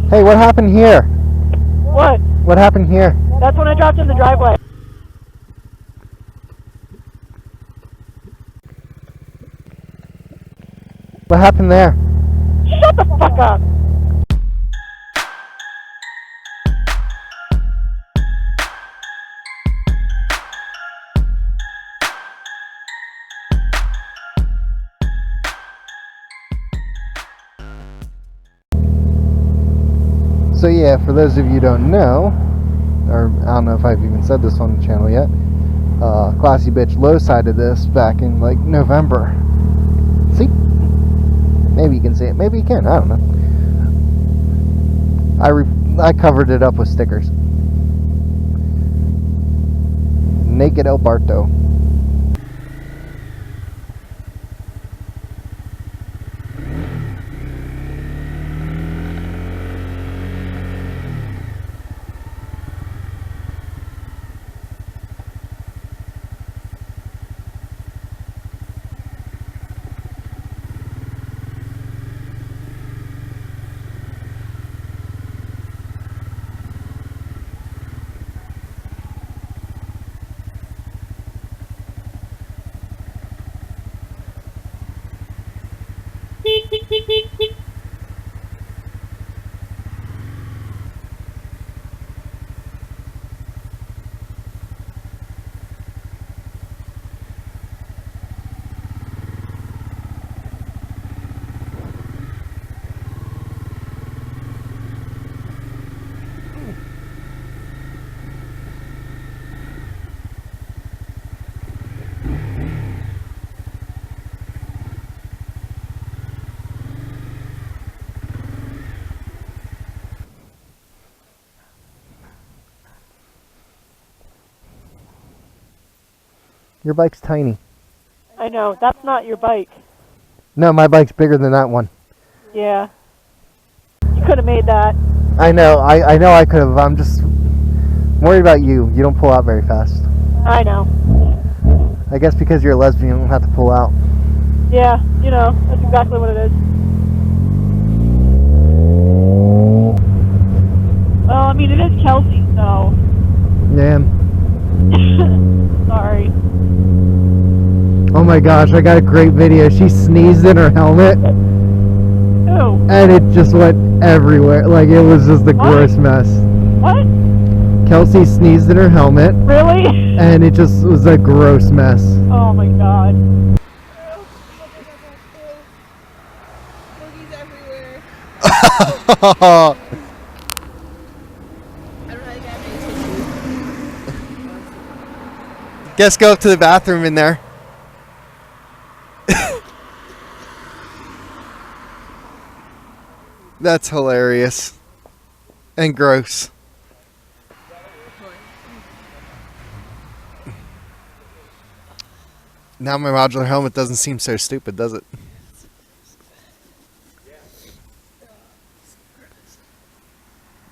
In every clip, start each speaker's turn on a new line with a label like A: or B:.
A: Hey, what happened here?
B: What?
A: What happened here?
B: That's when I dropped in the driveway.
A: What happened there?
B: Shut the fuck up!
A: So yeah, for those of you who don't know, or I don't know if I've even said this on the channel yet, Classy Bitch low-sided this back in like November. See? Maybe you can see it, maybe you can, I don't know. I covered it up with stickers. Naked El Barto. Your bike's tiny.
B: I know, that's not your bike.
A: No, my bike's bigger than that one.
B: Yeah. You could have made that.
A: I know I could have. I'm just worried about you. You don't pull out very fast.
B: I know.
A: I guess because you're a lesbian, you don't have to pull out.
B: Yeah, you know, that's exactly what it is. Well, I mean, it is Kelsey, so...
A: Yeah.
B: Sorry.
A: Oh my gosh, I got a great video. She sneezed in her helmet.
B: Who?
A: And it just went everywhere. Like, it was just a gross mess.
B: What?
A: Kelsey sneezed in her helmet.
B: Really?
A: And it just was a gross mess.
B: Oh my god.
C: Boogies everywhere. I don't know how to get any tissues.
A: Guess go up to the bathroom in there. That's hilarious. And gross. Now my modular helmet doesn't seem so stupid, does it?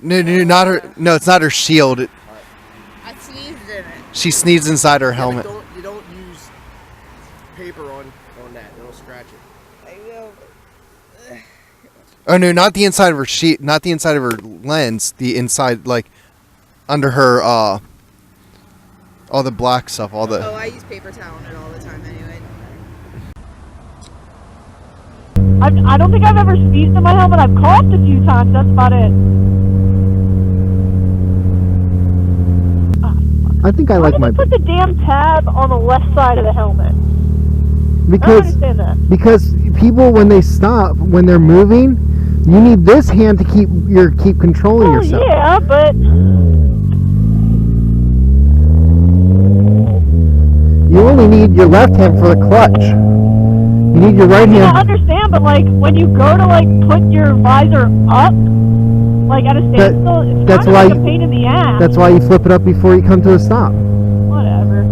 A: No, not her. No, it's not her shield.
C: I sneezed in it.
A: She sneezed inside her helmet.
D: You don't use paper on that. It'll scratch it.
C: I will.
A: Oh no, not the inside of her sheet, not the inside of her lens. The inside, like under her, all the black stuff, all the.
C: Oh, I use paper towel on it all the time anyway.
B: I don't think I've ever sneezed in my helmet. I've coughed a few times. That's about it.
A: I think I like my.
B: Why did you put the damn tab on the left side of the helmet? I don't understand that.
A: Because people, when they stop, when they're moving, you need this hand to keep controlling yourself.
B: Yeah, but
A: You only need your left hand for the clutch. You need your right hand.
B: I understand, but like when you go to like put your visor up, like at a standstill, it's
A: that's
B: kind of
A: why
B: like a pain in the ass.
A: That's why you flip it up before you come to a stop.
B: Whatever.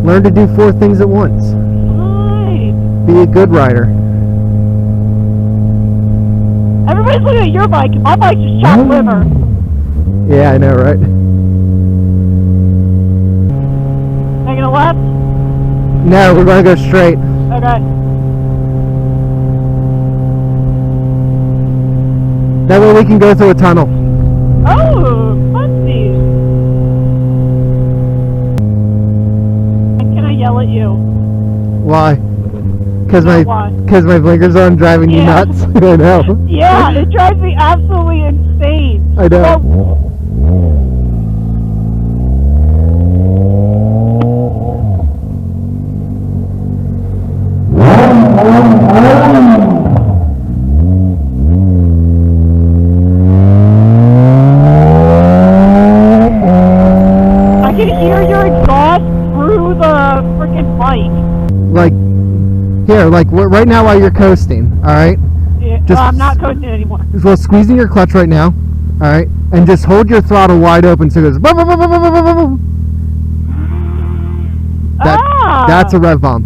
A: Learn to do 4 things at once.
B: Fine.
A: Be a good rider.
B: Everybody's looking at your bike, and my bike's just chopped liver.
A: Yeah, I know, right?
B: Taking a left?
A: No, we're gonna go straight.
B: Okay.
A: That way we can go through a tunnel.
B: Oh, funsies. Can I yell at you?
A: Why? Because
B: No,
A: my
B: why?
A: my blinkers on driving you
B: Yeah.
A: nuts. I know.
B: Yeah, it drives me absolutely insane.
A: I know.
B: Well, I can hear your exhaust through the freaking mic.
A: Like here, like right now while you're coasting. All right.
B: Yeah,
A: Just-
B: I'm not coasting anymore.
A: Well, squeezing your clutch right now. All right, and just hold your throttle wide open so it goes. Boom, boom, boom, boom, boom, boom, boom.
B: Ah!
A: That's a rev bomb.